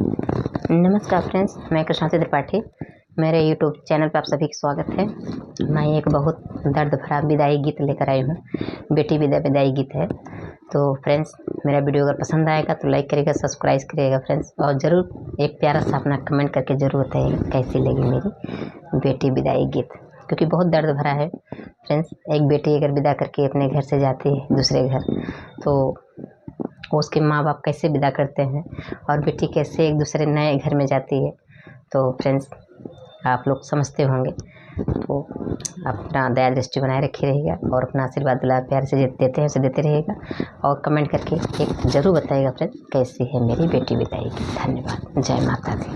नमस्कार फ्रेंड्स, मैं कृष्णांशी त्रिपाठी। मेरे यूट्यूब चैनल पर आप सभी का स्वागत है। मैं एक बहुत दर्द भरा विदाई गीत लेकर आई हूँ। बेटी विदाई गीत है। तो फ्रेंड्स, मेरा वीडियो अगर पसंद आएगा तो लाइक करिएगा, सब्सक्राइब करिएगा फ्रेंड्स, और ज़रूर एक प्यारा सा अपना कमेंट करके ज़रूर बताइएगा कैसी लगी मेरी बेटी विदाई गीत, क्योंकि बहुत दर्द भरा है फ्रेंड्स। एक बेटी अगर विदा करके अपने घर से जाती है दूसरे घर, तो उसके माँ बाप कैसे विदा करते हैं और बेटी कैसे एक दूसरे नए घर में जाती है। तो फ्रेंड्स, आप लोग समझते होंगे। तो अपना दया दृष्टि बनाए रखे रहिएगा और अपना आशीर्वाद दुलार प्यार से देते हैं उसे देते रहिएगा, और कमेंट करके एक ज़रूर बताइएगा फ्रेंड्स कैसी है मेरी बेटी विदाई की। धन्यवाद। जय माता दी।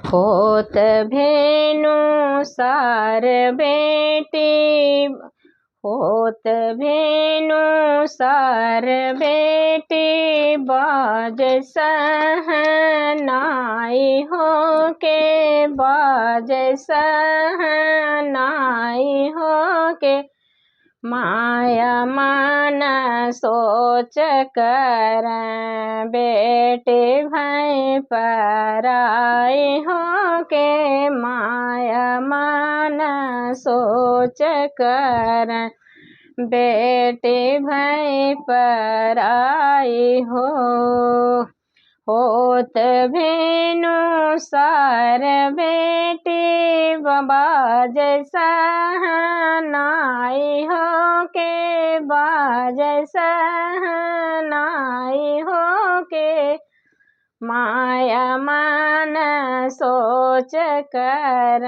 होत भेनु सार बेटी, होत भेनु सार बेटी, बाज सहनाई हो के, बाज सहनाई हो के, माया मन सोच कर बेटे भई पराई हो के, माया मन सोच कर बेटे भई पराई हो। होत भेनु सार बेटी, बाज सहनाई हो के, बाज सहनाई हो के, माया मन सोच कर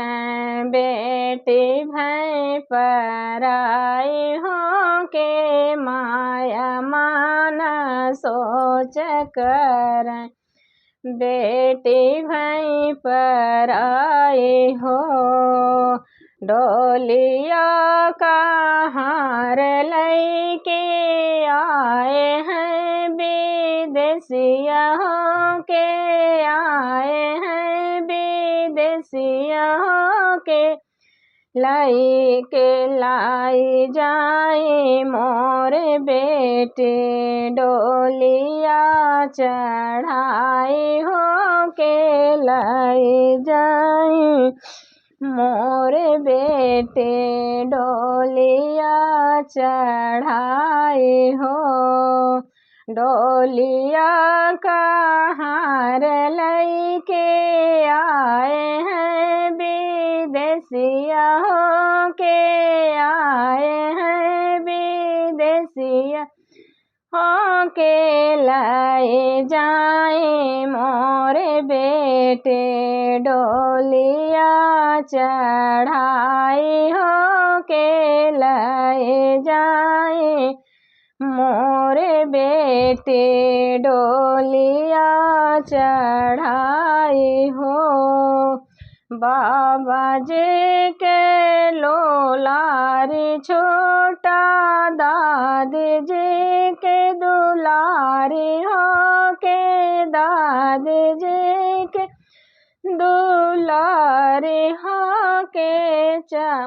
बेटी भई पराई हो के, माया मन सोच कर बेटी भई पराई हो। डोलिया का हार लैके आए हैं विदेशिया हो के, आए हैं विदेशिया हो के, लाई के लाई जाए मोर बेटे, डोलिया चढ़ाई हो के, लाई जाए मोर बेटे, डोलिया चढ़ाई हो। डोलिया का हार लैके आए हैं विदेशिया हो के, आए हैं विदेशिया हो के, लाए जाए मोरे बेटे, डोलिया चढ़ाई हो के, लाए जाए मोरे बेटे, डोलिया चढ़ाई हो। बाबा जी के लोलारी छोटा, दादी जी के दुलारी हो के, दादी जी के दुलारी हो के,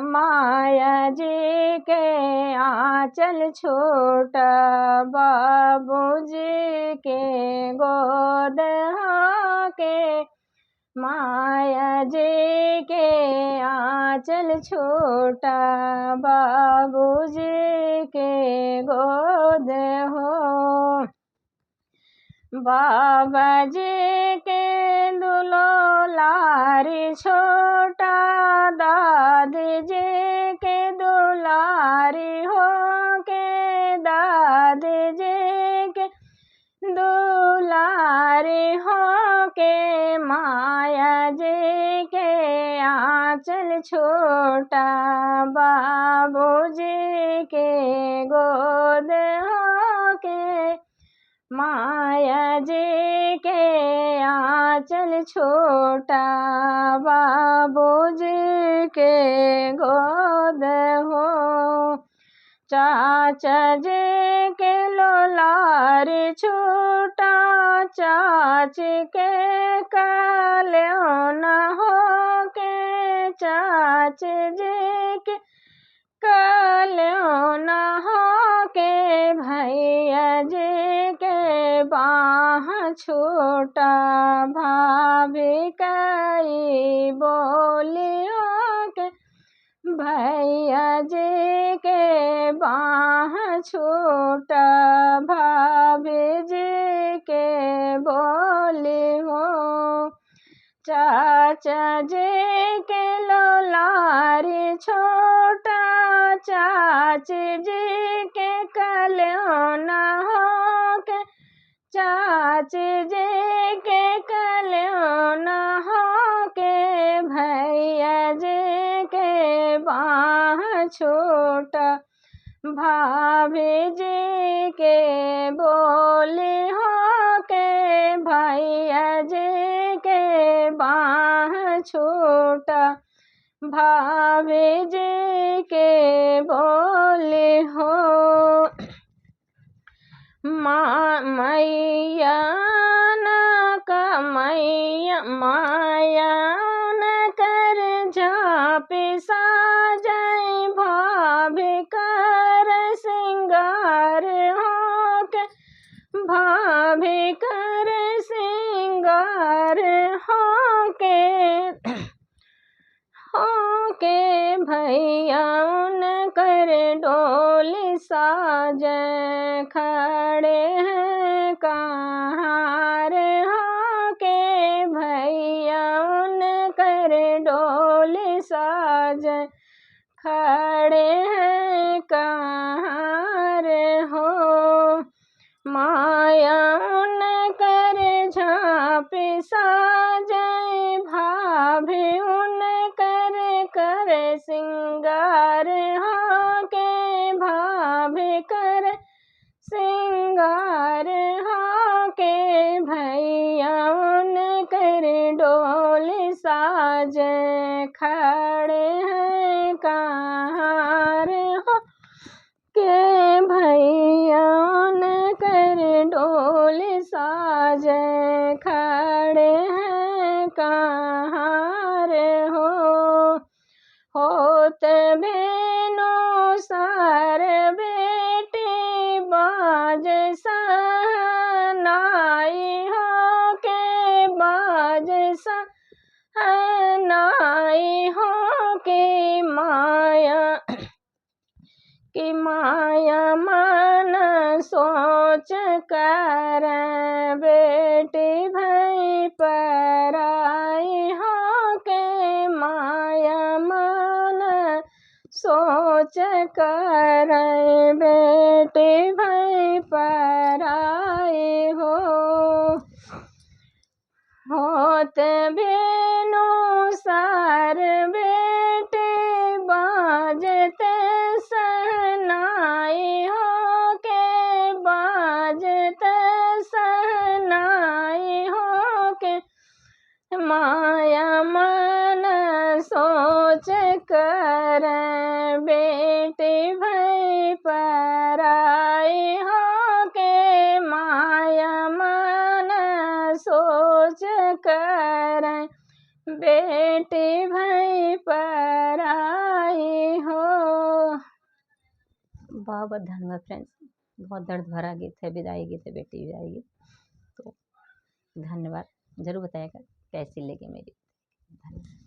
माया जी के आंचल छोटा, बाबूजी के गोद हो के, माया जी के आंचल छोटा, बाबूजी के गोद हो। बाबा जी के दुलारी छोटा, दादी जी के दुलारी हो के, दादी जी के दुलारी हो के, माया जी के आंचल छोटा, बाबूजी के गोद हो के, माया जी के आंचल छोटा, बाबूजी के गोद हो। चाचा जी के लोलारी छोटा, चाची के कल्याण हो के, चाची जी के कल्याण हो के, भैया जी के बाह छूटा, भाभी कई बोलियों के भैया जी के बाह छूटा, भाभी जी के बोली हो। चाचा जी के लोलारी छोटा, चाची जी के कल्याण हो के, चाची जी के कल्याण हो के, भैया जी के बाह छूटा, भाभी जी के बोली हो के, भैया जी के बाह छूटा, भाभी जी के बोली हो। मैया माया न कर झाँपी साजय, भाभी कर सिंगार हो के, भाभी कर सिंगार हो के, भैया न कर डोली साजय, खड़े हैं कहार हो के, भैया न कर डोली साजय, खड़े हैं कहार हो। माया न कर झाँपी साजय, भाभी उन कर सिंगार हो के, भाभी कर सिंगार हो के, भैया उन कर डोली साजय, खड़े हैं कहार हो के, भैया न कर डोली साजय, खड़े हैं कहार हो। होत भेनो सार बेटी बाज सहनाई हो के, बाज सहनाई हो के, माया मन सोच कर, बेटी भई पराई हो के, माया मन सोच कर, बेटी भई पराई हो। होत भेनो सार बेटी बाजते सहनाई हो के, बाजते सहनाई हो के, माया मन सोच कर, बेटी भई पराई हो के, माया मन सोच कर, बेटी भई पराई हो। बहुत बहुत धन्यवाद फ्रेंड्स। बहुत दर्द भरा गीत है, विदाई गीत है, बेटी विदाई गीत। तो धन्यवाद, ज़रूर बताइएगा कैसी लगी मेरी। धन्यवाद।